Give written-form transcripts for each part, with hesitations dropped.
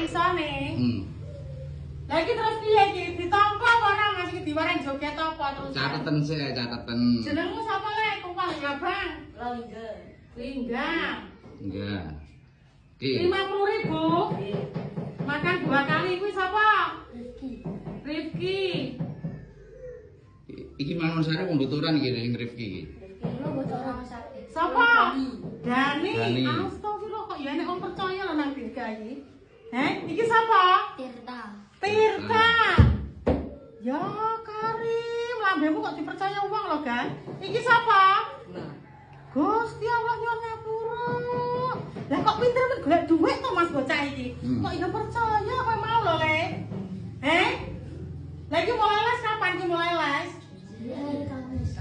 isone. Lah iki terus piye iki? Ditampa apa ora Mas iki diwareng joget apa terus? Cateten sih, cateten. Jenengmu sapa lek kumpul ya, Bang? Linggang. Enggak. 50.000. Makan 2 kali kuwi sapa? Rifki. Iki mangan sare wong botoran iki ning Rifki iki. Sapa? Dani. Astagfirullah kok ya nek wong percaya lho nang Dirga iki. Iki sapa? Tirta. Ya Karim, lambemu kok dipercaya uang lho, Gan. Iki sapa? Gusti Allah nyuwun ngapura. Lah kok pinter men golek duit to Mas bocah iki. Kok ya percaya kowe mau lho, Le. Lah iki mulai les kapan iki mulai les? Kamis.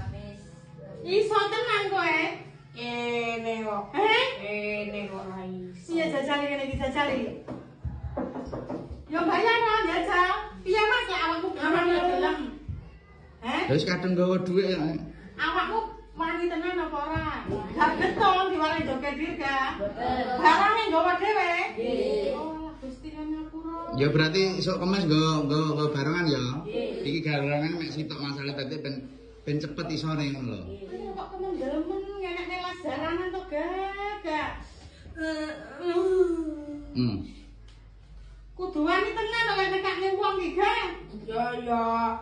Iso tenan kowe? Kene kok. Kene kok ra iso. Iya jajali kene iki jajali. Yo bayar kan jajal. Piye Mas lek awakmu gampang gelem? Wis kadung gawa dhuwit. Awakmu wani tenan apa ora? Gak betul diwarai joget Dirga. Barange nggawa dhewe. Nggih. Oh, Gusti ngapura. Ya berarti esuk Kemis nggo barengan ya. Iki garangan mek sitok masalah tadi ben cepet isone ngono lho. Kok kemen-demen ngenekne las jaranan to gak. Kudu wani tenan lek nekakne wong iki, Gang. Ya.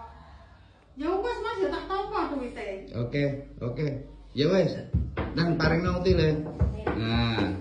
Ya wis Mas ya tak tampa duwite. Oke. Ya wis. Nang paringno uti le. Nah.